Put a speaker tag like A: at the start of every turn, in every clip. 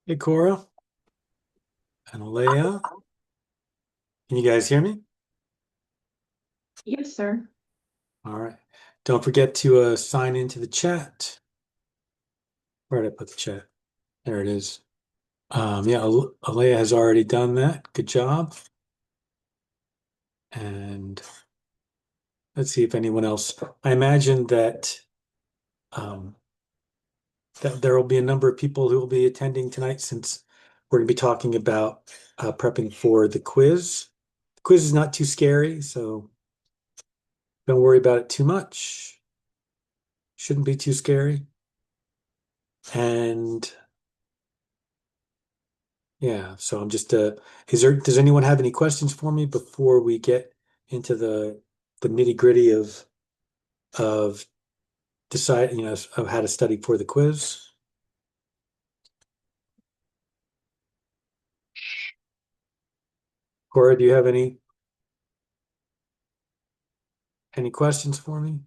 A: Hey, Cora and Alea. Can you guys hear me?
B: Yes, sir.
A: All right. Don't forget to sign into the chat. Where did I put the chat? There it is. Yeah, Alea has already done that. Good job. And let's see if anyone else. I imagine um, that there will be a number of people who will be attending tonight since we're going to be talking about prepping for the quiz. The quiz is not too scary, so don't worry about it too much. Shouldn't be too scary. And yeah, so I'm just does anyone have any questions for me before we get into the nitty-gritty of decide, of how to study for the quiz? Cora, do you have any questions for me?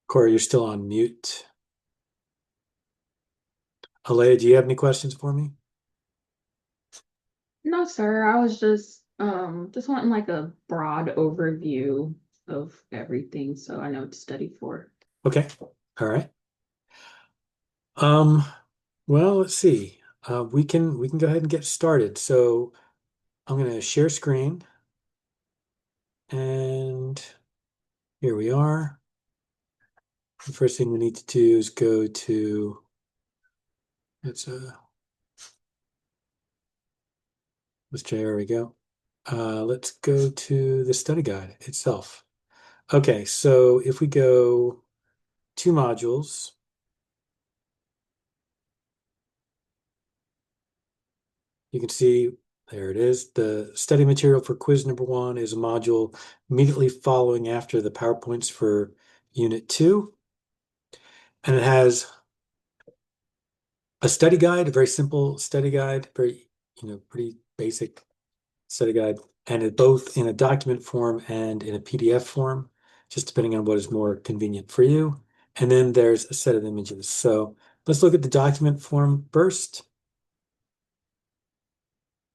A: Cora, you're still on mute. Alea, do you have any questions for me?
B: No, sir. I was just wanting like a broad overview of everything so I know what to study for.
A: Okay. All right. Um, well, let's see. We can go ahead and get started. So I'm going to share screen, and here we are. The first thing we need to do is go to let's let's try, there we go. Let's go to the study guide itself. Okay, so if we go two modules, you can see there it is. The study material for quiz number one is a module immediately following after the PowerPoints for Unit 2. And it has a study guide, a very simple study guide, very, pretty basic study guide, and it both in a document form and in a PDF form, just depending on what is more convenient for you. And then there's a set of images. So let's look at the document form first.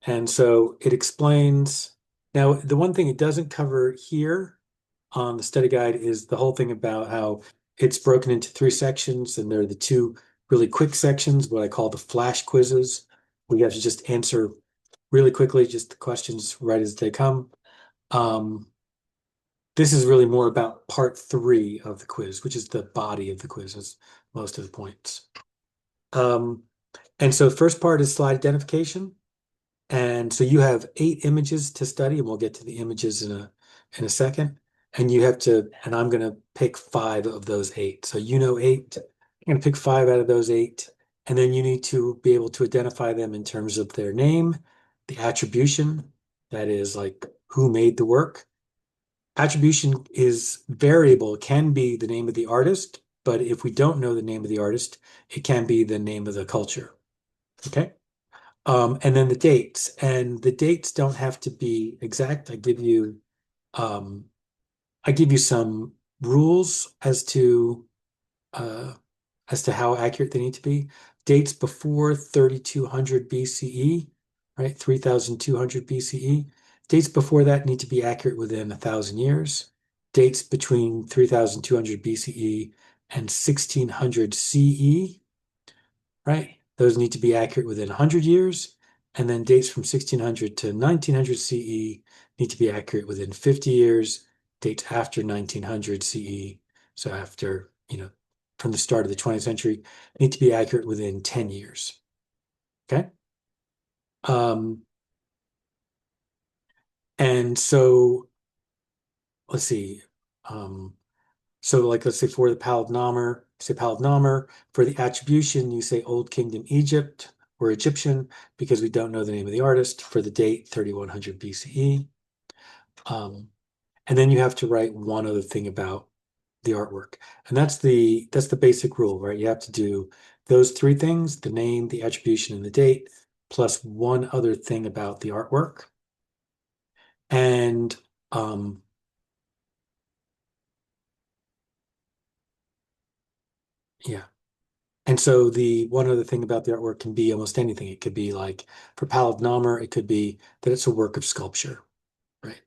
A: And so it explains. Now, the one thing it doesn't cover here on the study guide is the whole thing about how it's broken into three sections, and there are the two really quick sections, what I call the flash quizzes, where you have to just answer really quickly, just the questions right as they come. Um, this is really more about part three of the quiz, which is the body of the quiz, is most of the points. Um, and so the first part is slide identification. And so you have 8 images to study, and we'll get to the images in a second. And you have to, and I'm going to pick 5 of those 8. So you know 8. I'm going to pick 5 out of those 8. And then you need to be able to identify them in terms of their name, the attribution, that is like who made the work. Attribution is variable. It can be the name of the artist, but if we don't know the name of the artist, it can be the name of the culture. Okay. And then the dates, and the dates don't have to be exact. Um, I give you some rules uh, as to how accurate they need to be. Dates before 3200 BCE, right? 3200 BCE. Dates before that need to be accurate within 1,000 years. Dates between 3200 BCE and 1600 CE, right? Those need to be accurate within 100 years. And then dates from 1600 to 1900 CE need to be accurate within 50 years. Dates after 1900 CE, so after, from the start of the 20th century, need to be accurate within 10 years. Okay. Um, And so let's see. So like let's say for the Paladnomer, say Paladnomer. For the attribution, you say Old Kingdom Egypt or Egyptian because we don't know the name of the artist. For the date, 3100 BCE. And then you have to write one other thing about the artwork. And that's the basic rule, right? You have to do those three things, the name, the attribution, and the date, plus one other thing about the artwork. And yeah. And so the one other thing about the artwork can be almost anything. It could be like for Paladnomer, it could be that it's a work of sculpture, right?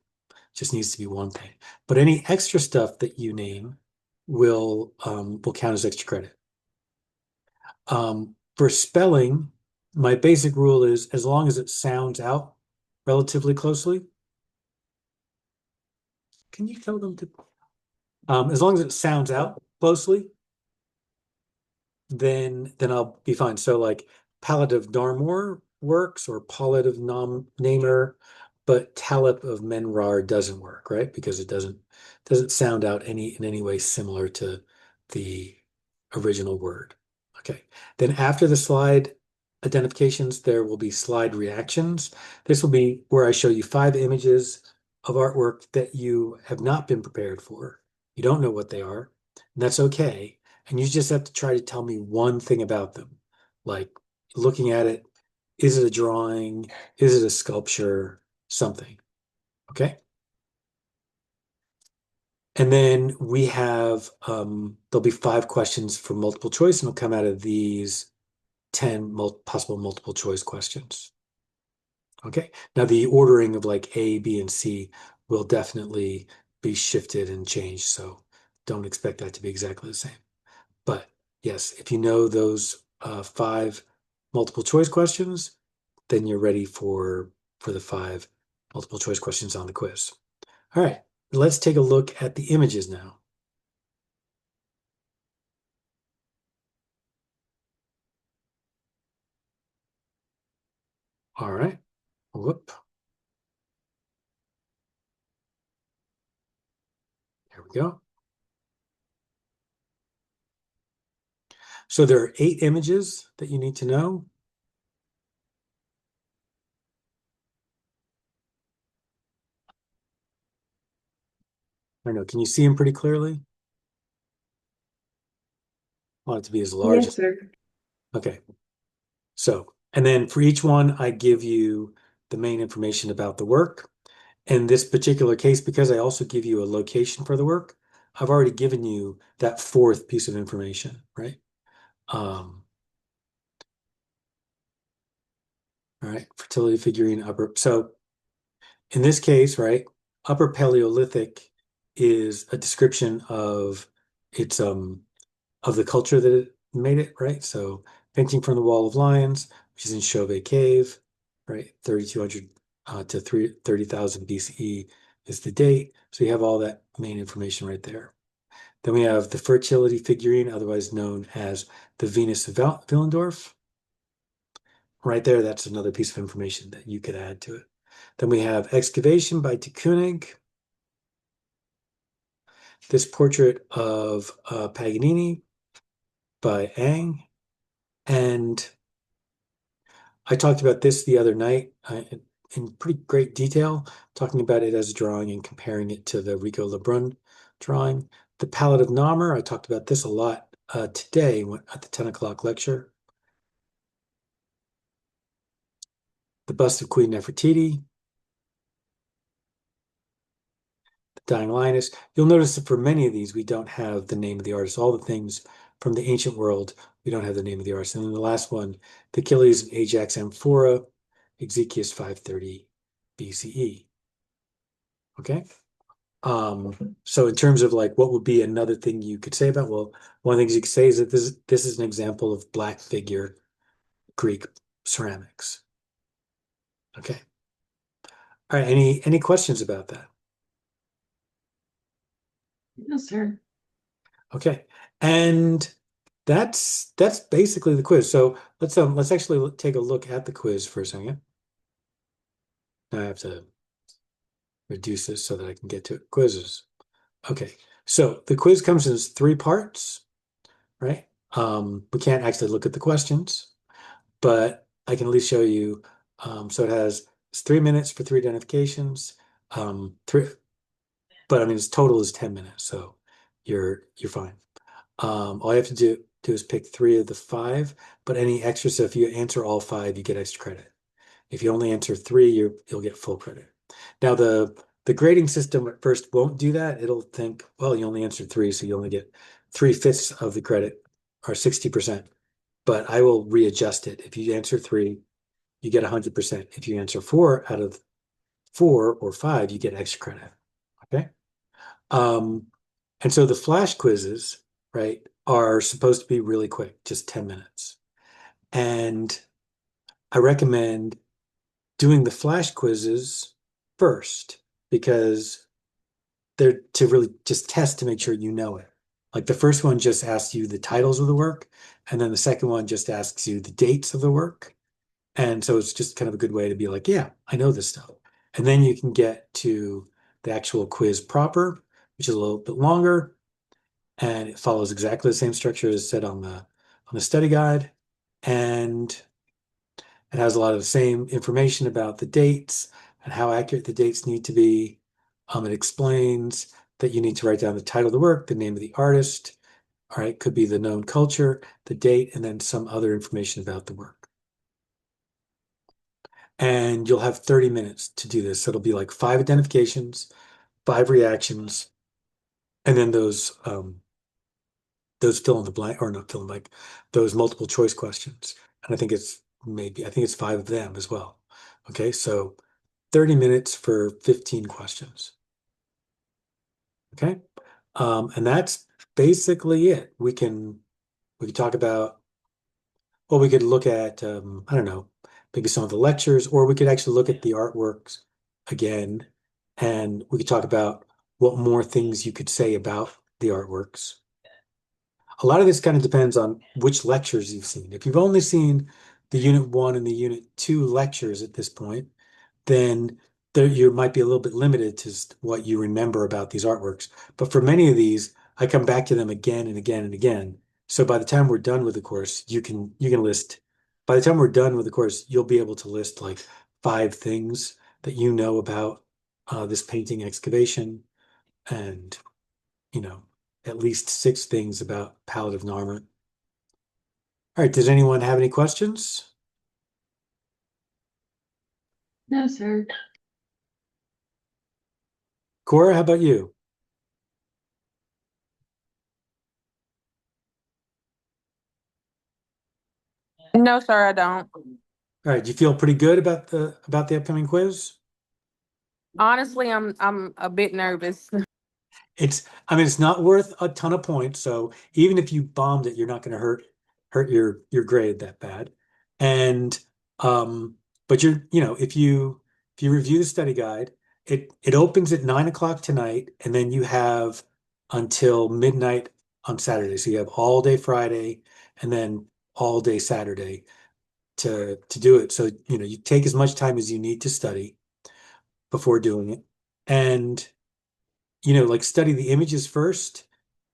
A: Just needs to be one thing. But any extra stuff that you name will count as extra credit. For spelling, my basic rule is as long as it sounds out relatively closely. Can you tell them to? As long as it sounds out closely, then I'll be fine. So like Palette of Narmor works or Palette of Nam Namer, but Talip of Menrar doesn't work, right? Because it doesn't sound out in any way similar to the original word. Okay. Then after the slide identifications, there will be slide reactions. This will be where I show you 5 images of artwork that you have not been prepared for. You don't know what they are, and that's okay. And you just have to try to tell me one thing about them. Like looking at it, is it a drawing? Is it a sculpture? Something. Okay. And then we have, there'll be 5 questions for multiple choice, and it'll come out of these 10 possible multiple choice questions. Okay. Now the ordering of like A, B, and C will definitely be shifted and changed. So don't expect that to be exactly the same. But yes, if you know those 5 multiple choice questions, then you're ready for the 5 multiple choice questions on the quiz. All right, let's take a look at the images now. All right, whoop, there we go. So there are 8 images that you need to know. I don't know, can you see them pretty clearly? I want it to be as large
B: Yes,
A: as,
B: sir.
A: okay. So, and then for each one, I give you the main information about the work. In this particular case, because I also give you a location for the work, I've already given you that 4th piece of information, right? Um, all right, fertility figurine upper. So in this case, right, Upper Paleolithic is a description of its of the culture that it made it, right? So painting from the Wall of Lions, which is in Chauvet Cave, right? 3200 to 30,000 BCE is the date. So you have all that main information right there. Then we have the fertility figurine, otherwise known as the Venus of Willendorf. Right there, that's another piece of information that you could add to it. Then we have excavation by de Kooning. This portrait of Paganini by Ang. And I talked about this the other night in pretty great detail, talking about it as a drawing and comparing it to the Rico Lebrun drawing. The Palette of Namer, I talked about this a lot today at the 10 o'clock lecture. The bust of Queen Nefertiti, the Dying Lioness. You'll notice that for many of these, we don't have the name of the artist. All the things from the ancient world, we don't have the name of the artist. And then the last one, the Achilles and Ajax Amphora, Ezekias 530 BCE. Okay. So in terms of like what would be another thing you could say about, well, one of the things you could say is that this is an example of black figure Greek ceramics. Okay. All right, any questions about that?
B: Yes, sir.
A: Okay. And that's basically the quiz. So let's actually take a look at the quiz for a second. I have to reduce this so that I can get to it. Quizzes. Okay, so the quiz comes in 3 parts, right? We can't actually look at the questions, but I can at least show you. So it's 3 minutes for 3 identifications. Three, but I mean, its total is 10 minutes, so you're fine. All you have to do is pick 3 of the 5, but any extra, so if you answer all 5, you get extra credit. If you only answer 3, you'll get full credit. Now the grading system at first won't do that. It'll think, well, you only answered 3, so you only get 3/5 of the credit, or 60%. But I will readjust it. If you answer 3, you get 100%. If you answer 4 out of 4 or 5, you get extra credit. Okay. Um, and so the flash quizzes, right, are supposed to be really quick, just 10 minutes. And I recommend doing the flash quizzes first because they're to really just test to make sure you know it. Like the first one just asks you the titles of the work, and then the second one just asks you the dates of the work. And so it's just kind of a good way to be like, yeah, I know this stuff. And then you can get to the actual quiz proper, which is a little bit longer, and it follows exactly the same structure as said on the study guide. And it has a lot of the same information about the dates and how accurate the dates need to be. It explains that you need to write down the title of the work, the name of the artist, all right, could be the known culture, the date, and then some other information about the work. And you'll have 30 minutes to do this. So it'll be like 5 identifications, 5 reactions, and then those fill in the blank, or not fill in the blank, those multiple choice questions. And I think it's 5 of them as well. Okay, so 30 minutes for 15 questions. Okay. And that's basically it. We can talk about, well, we could look at I don't know, maybe some of the lectures, or we could actually look at the artworks again, and we could talk about what more things you could say about the artworks. A lot of this kind of depends on which lectures you've seen. If you've only seen the Unit 1 and the Unit 2 lectures at this point, then you might be a little bit limited to what you remember about these artworks. But for many of these, I come back to them again and again and again. So by the time we're done with the course, you can list. By the time we're done with the course, you'll be able to list like 5 things that you know about this painting excavation, and at least 6 things about Palette of Narmer. All right, does anyone have any questions?
B: No, sir.
A: Cora, how about you?
C: No, sir, I don't.
A: All right, do you feel pretty good about the upcoming quiz?
C: Honestly, I'm a bit nervous.
A: I mean, it's not worth a ton of points, so even if you bombed it, you're not going to hurt your grade that bad. And but if you review the study guide, it opens at 9 o'clock tonight, and then you have until midnight on Saturday. So you have all day Friday and then all day Saturday to do it. So you take as much time as you need to study before doing it. And like study the images first,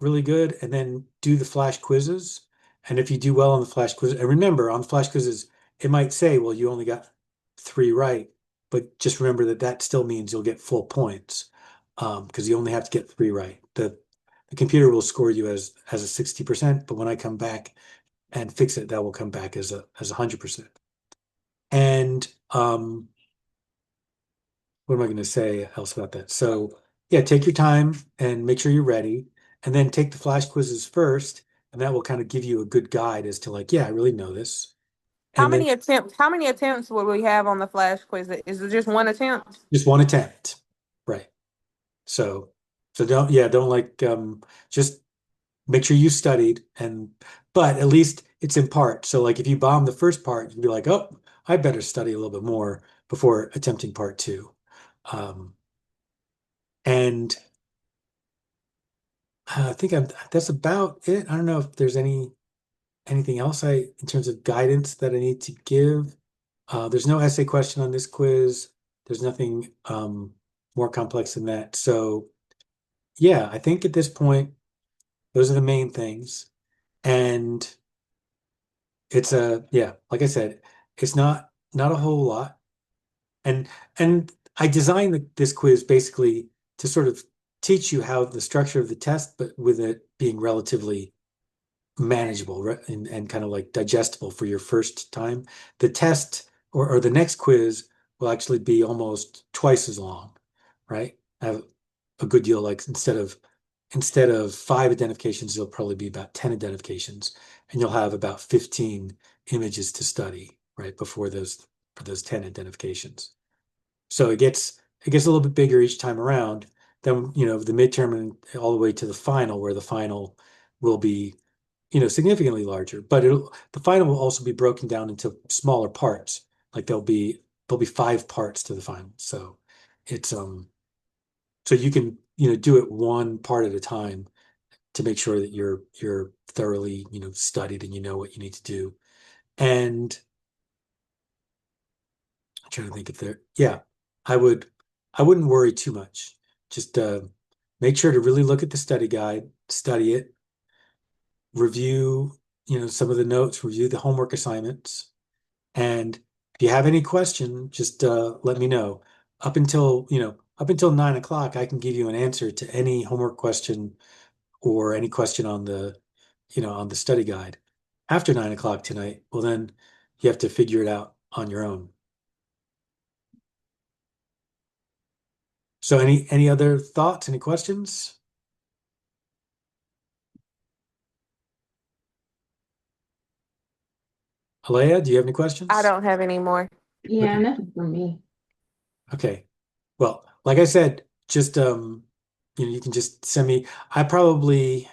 A: really good, and then do the flash quizzes. And if you do well on the flash quiz, and remember on the flash quizzes, it might say, well, you only got 3 right, but just remember that still means you'll get full points, because you only have to get 3 right. The computer will score you as a 60%, but when I come back and fix it, that will come back as 100%. And what am I going to say else about that? So yeah, take your time and make sure you're ready, and then take the flash quizzes first, and that will kind of give you a good guide as to like, yeah, I really know this.
C: How
A: And then
C: many attempts? How many attempts will we have on the flash quiz? Is it just one attempt?
A: just one attempt, right? So don't like just make sure you studied, but at least it's in part. So like if you bomb the first part, you can be like, oh, I better study a little bit more before attempting part 2. And I think that's about it. I don't know if there's anything else in terms of guidance that I need to give. There's no essay question on this quiz. There's nothing more complex than that. So yeah, I think at this point, those are the main things. And it's yeah, like I said, it's not a whole lot. And I designed this quiz basically to sort of teach you how the structure of the test, but with it being relatively manageable, right? And kind of like digestible for your first time. The test or the next quiz will actually be almost twice as long, right? Have a good deal like instead of 5 identifications, it'll probably be about 10 identifications, and you'll have about 15 images to study, right, before those for those 10 identifications. So it gets a little bit bigger each time around. Then, the midterm and all the way to the final, where the final will be, significantly larger. But the final will also be broken down into smaller parts. Like there'll be 5 parts to the final. So it's so you can, do it one part at a time to make sure that you're thoroughly, studied and you know what you need to do. And I'm trying to think if yeah, I would, I wouldn't worry too much. Just make sure to really look at the study guide, study it, review, some of the notes, review the homework assignments. And if you have any question, just let me know. Up until 9 o'clock, I can give you an answer to any homework question or any question on on the study guide. After 9 o'clock tonight, well, then you have to figure it out on your own. So any other thoughts, any questions? Alea, do you have any
C: I
A: questions?
C: don't have any more.
B: Yeah,
A: Okay.
B: nothing for me.
A: Okay. Well, like I said, just you can just send me. I probably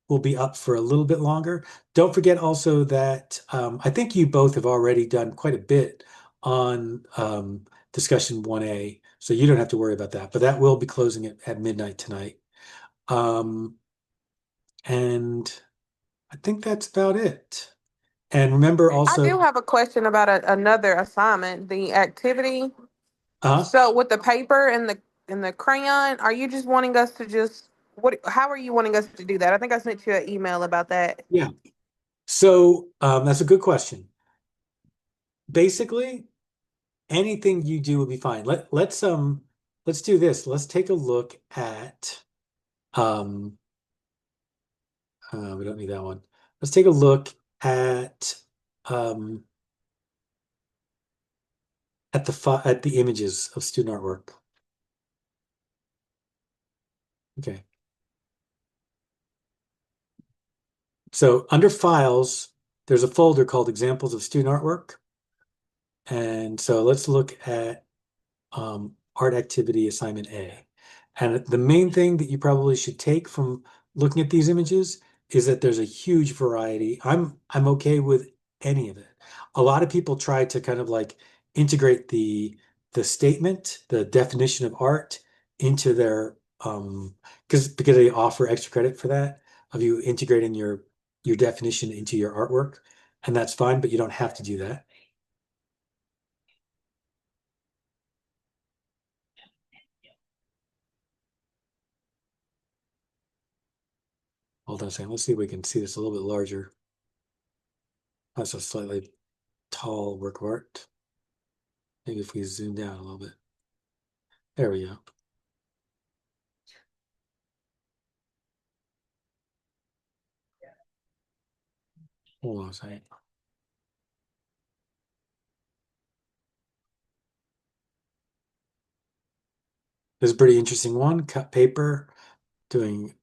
A: will be up for a little bit longer. Don't forget also that I think you both have already done quite a bit on discussion 1A, so you don't have to worry about that. But that will be closing at midnight tonight. Um, and I think that's about it. And remember
C: I do
A: also,
C: have a question about another assignment, the activity.
A: uh,
C: So with the paper and the crayon, are you just wanting us to just how are you wanting us to do that? I think I sent you an email about that.
A: yeah. So that's a good question. Basically, anything you do will be fine. Let's do this. Let's take a look um we don't need that one. Let's take a look um at the images of student artwork. Okay. So under files, there's a folder called examples of student artwork. And so let's look at art activity assignment A. And the main thing that you probably should take from looking at these images is that there's a huge variety. I'm okay with any of it. A lot of people try to kind of like integrate the statement, the definition of art into their because they offer extra credit for that of you integrating your definition into your artwork. And that's fine, but you don't have to do that. Hold on a second. Let's see if we can see this a little bit larger. That's a slightly tall work of art. Maybe if we zoom down a little bit. There we go. Hold on a second. This is a pretty interesting one. Cut paper, doing,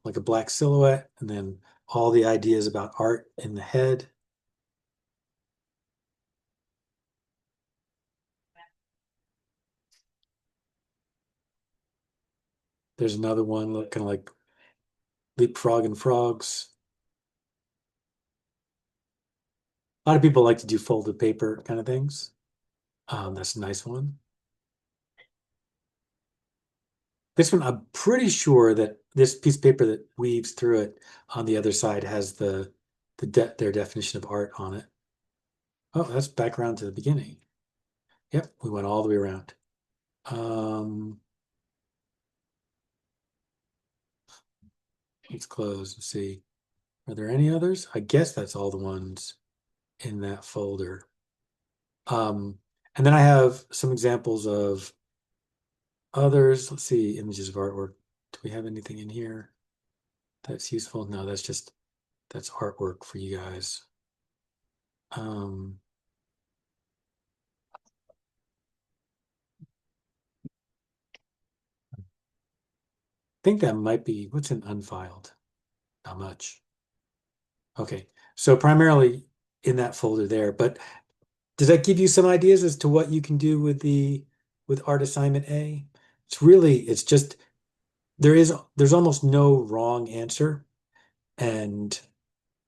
A: like a black silhouette, and then all the ideas about art in the head. There's another one looking like leapfrog and frogs. A lot of people like to do folded paper kind of things. That's a nice one. This one, I'm pretty sure that this piece of paper that weaves through it on the other side has their definition of art on it. Oh, that's back around to the beginning. Yep, we went all the way around. Let's close and see. Are there any others? I guess that's all the ones in that folder. And then I have some examples of others. Let's see, images of artwork. Do we have anything in here that's useful? No, that's artwork for you guys. I think that might be what's in unfiled. Not much. Okay, so primarily in that folder there, but does that give you some ideas as to what you can do with art assignment A? It's just there's almost no wrong answer, and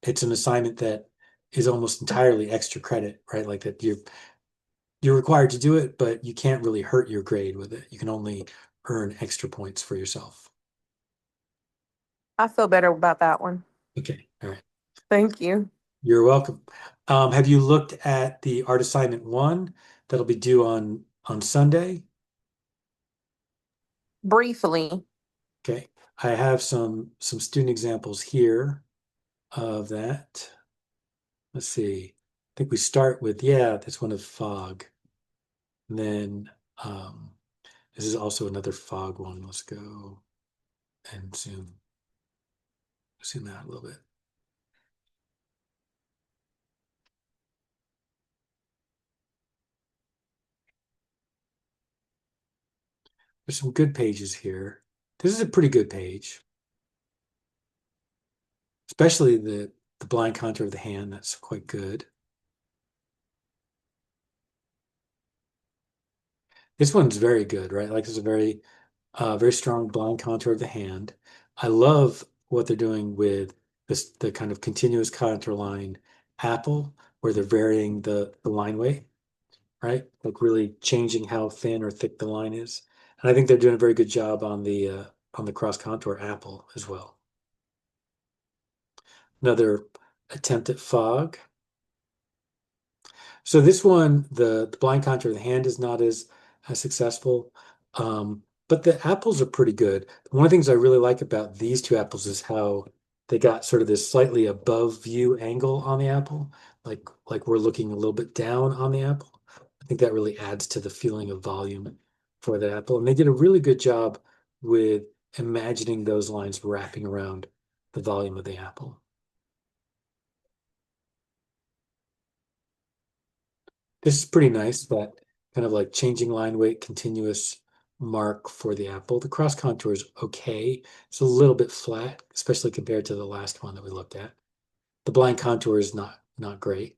A: it's an assignment that is almost entirely extra credit, right? Like that you're required to do it, but you can't really hurt your grade with it. You can only earn extra points for yourself.
C: I feel better about that one.
A: Okay, all right.
C: Thank you.
A: You're welcome. Have you looked at the art assignment 1 that'll be due on Sunday?
C: Briefly.
A: Okay, I have some student examples here of that. Let's see. I think we start with, yeah, this one of fog. And then this is also another fog one. Let's go and zoom out a little bit. There's some good pages here. This is a pretty good page, especially the blind contour of the hand. That's quite good. This one's very good, right? Like it's a very strong blind contour of the hand. I love what they're doing with the kind of continuous contour line apple, where they're varying the line weight, right? Like really changing how thin or thick the line is. And I think they're doing a very good job on the cross contour apple as well. Another attempt at fog. So this one, the blind contour of the hand is not as successful, but the apples are pretty good. One of the things I really like about these two apples is how they got sort of this slightly above view angle on the apple, like we're looking a little bit down on the apple. I think that really adds to the feeling of volume for the apple, and they did a really good job with imagining those lines wrapping around the volume of the apple. This is pretty nice, that kind of like changing line weight, continuous mark for the apple. The cross contour is okay. It's a little bit flat, especially compared to the last one that we looked at. The blind contour is not great.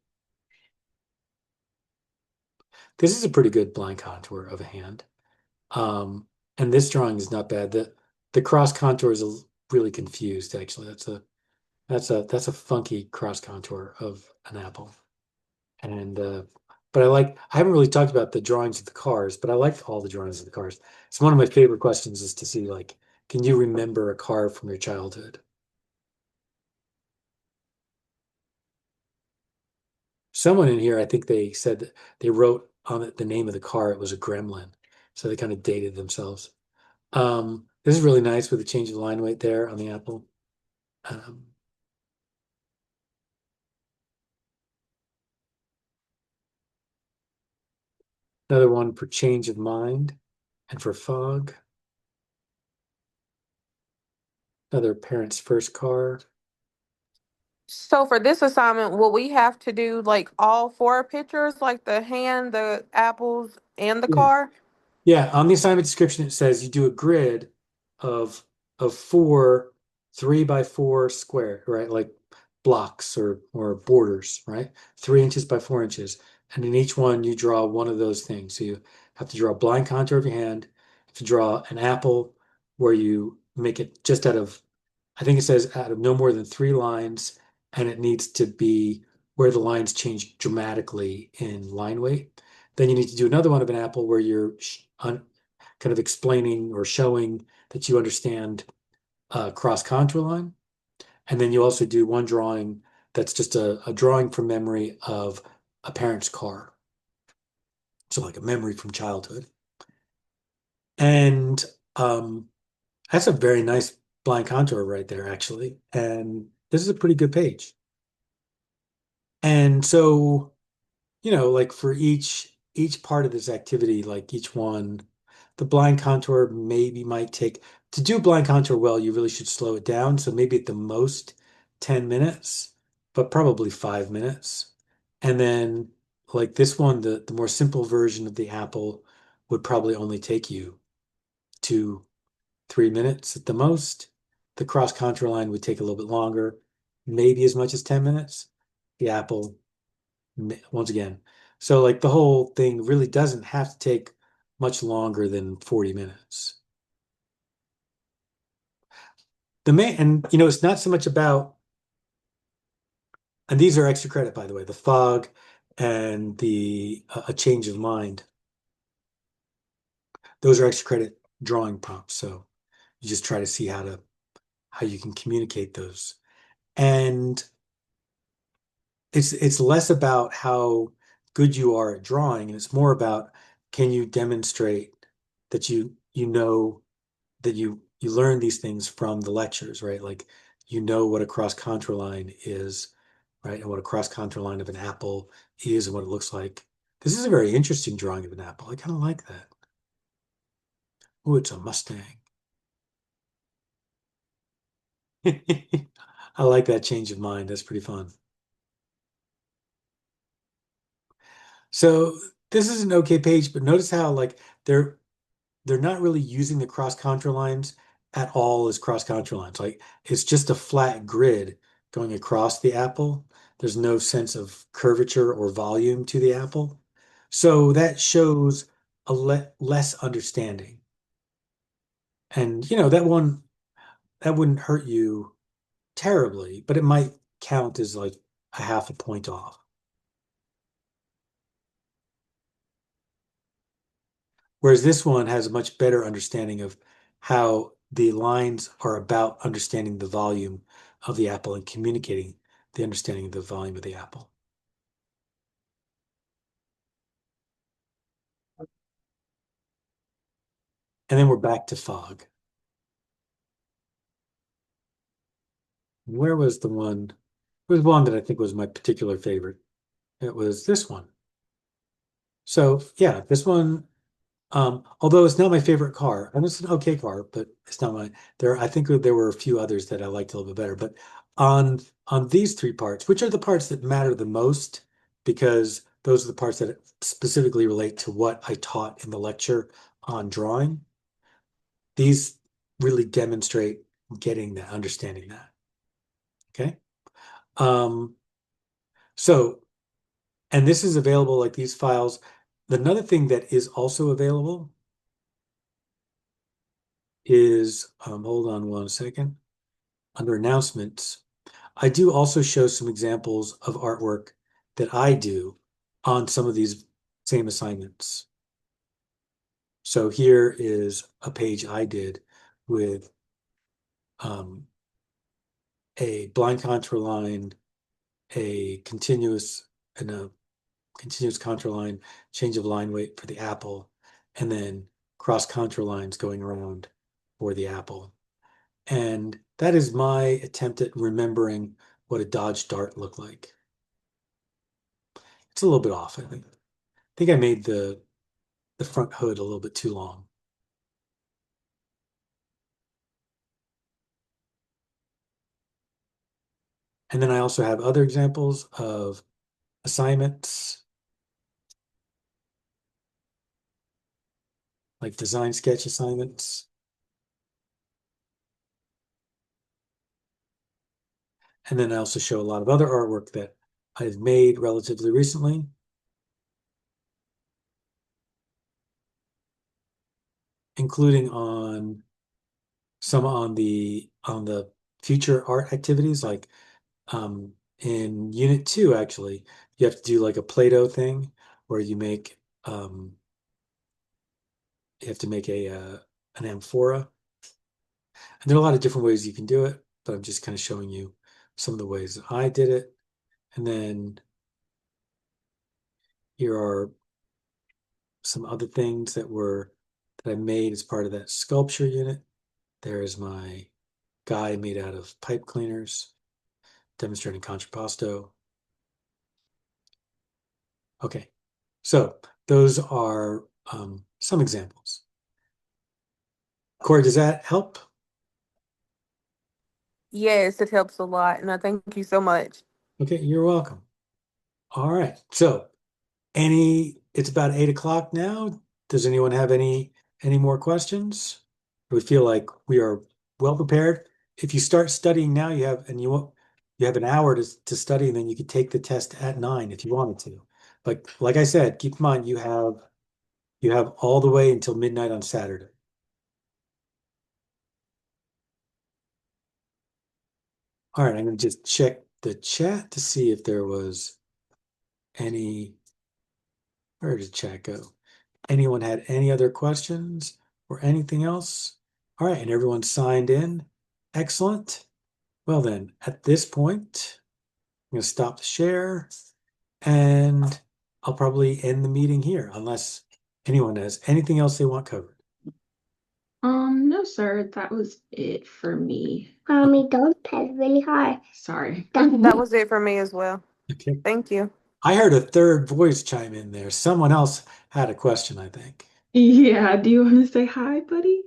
A: This is a pretty good blind contour of a hand. And this drawing is not bad. The cross contour is really confused, actually. That's a funky cross contour of an apple. And but I haven't really talked about the drawings of the cars, but I like all the drawings of the cars. So one of my favorite questions is to see, like, can you remember a car from your childhood? Someone in here, I think they said that they wrote on it the name of the car, it was a Gremlin. So they kind of dated themselves. This is really nice with the change of line weight there on the apple. Um, Another one for change of mind and for fog. Another parent's first car.
C: So for this assignment, will we have to do like all four pictures, like the hand, the apples, and the
A: Yeah.
C: car?
A: Yeah, on the assignment description, it says you do a grid of four 3x4 square, right? Like blocks or borders, right? 3 inches by 4 inches. And in each one, you draw one of those things. So you have to draw a blind contour of your hand, you have to draw an apple where you make it just out of, I think it says out of no more than 3 lines, and it needs to be where the lines change dramatically in line weight. Then you need to do another one of an apple where you're kind of explaining or showing that you understand cross contour line. And then you also do one drawing that's just a drawing from memory of a parent's car. So like a memory from childhood. And that's a very nice blind contour right there, actually. And this is a pretty good page. And so, like for each part of this activity, like each one, the blind contour maybe might take to do blind contour well, you really should slow it down. So maybe at the most 10 minutes, but probably 5 minutes. And then like this one, the more simple version of the apple would probably only take you 2, 3 minutes at the most. The cross contour line would take a little bit longer, maybe as much as 10 minutes. The apple, once again. So like the whole thing really doesn't have to take much longer than 40 minutes. And it's not so much about, and these are extra credit, by the way, the fog and the a change of mind. Those are extra credit drawing prompts. So you just try to see how you can communicate those. And it's less about how good you are at drawing, and it's more about can you demonstrate that you know that you learn these things from the lectures, right? Like what a cross contour line is, right? And what a cross contour line of an apple is and what it looks like. This is a very interesting drawing of an apple. I kind of like that. Oh, it's a Mustang. I like that change of mind. That's pretty fun. So this is an okay page, but notice how like they're not really using the cross contour lines at all as cross contour lines. Like it's just a flat grid going across the apple. There's no sense of curvature or volume to the apple. So that shows a less understanding. And that wouldn't hurt you terribly, but it might count as like a half a point off. Whereas this one has a much better understanding of how the lines are about understanding the volume of the apple and communicating the understanding of the volume of the apple. And then we're back to fog. Where was the one? There was one that I think was my particular favorite. It was this one. So yeah, this one, although it's not my favorite car, and it's an okay car, but it's not my I think there were a few others that I liked a little bit better. But on these three parts, which are the parts that matter the most, because those are the parts that specifically relate to what I taught in the lecture on drawing, these really demonstrate getting that, understanding that. Okay. Um, so, and this is available like these files. Another thing that is also available is, hold on one second, under announcements, I do also show some examples of artwork that I do on some of these same assignments. So here is a page I did with a blind contour line, a continuous and a continuous contour line, change of line weight for the apple, and then cross contour lines going around for the apple. And that is my attempt at remembering what a Dodge Dart looked like. It's a little bit off, I think. I think I made the front hood a little bit too long. And then I also have other examples of assignments, like design sketch assignments. And then I also show a lot of other artwork that I've made relatively recently. Including some on the future art activities, like in Unit 2, actually, you have to do like a Play-Doh thing where you have to make an amphora. And there are a lot of different ways you can do it, but I'm just kind of showing you some of the ways that I did it. And then here are some other things that I made as part of that sculpture unit. There is my guy made out of pipe cleaners, demonstrating contrapposto. Okay, so those are some examples. Corey, does that help?
C: Yes, it helps a lot, and I thank you so much.
A: Okay, you're welcome. All right, so it's about 8 o'clock now. Does anyone have any more questions? We feel like we are well prepared. If you start studying now, you have an hour to study, and then you could take the test at 9 if you wanted to. But like I said, keep in mind you have all the way until midnight on Saturday. All right, I'm going to just check the chat to see if there was any. Where did chat go? Anyone had any other questions or anything else? All right, and everyone signed in. Excellent. Well then, at this point, I'm going to stop the share and I'll probably end the meeting here unless anyone has anything else they want covered.
B: No, sir, that was it for me.
D: Mommy, don't pet really hard.
B: Sorry.
C: That was it for me as well.
A: Okay.
C: Thank you.
A: I heard a third voice chime in there. Someone else had a question, I think.
B: Yeah, do you want to say hi, buddy?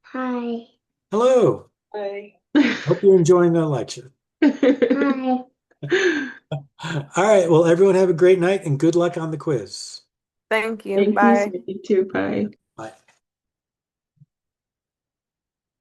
D: Hi.
A: Hello.
C: Bye.
A: Hope you're enjoying the lecture.
D: Hi.
A: All right. Well, everyone have a great night and good luck on the quiz.
C: Thank you.
B: Thank you,
C: Bye.
B: sir. You too. Bye.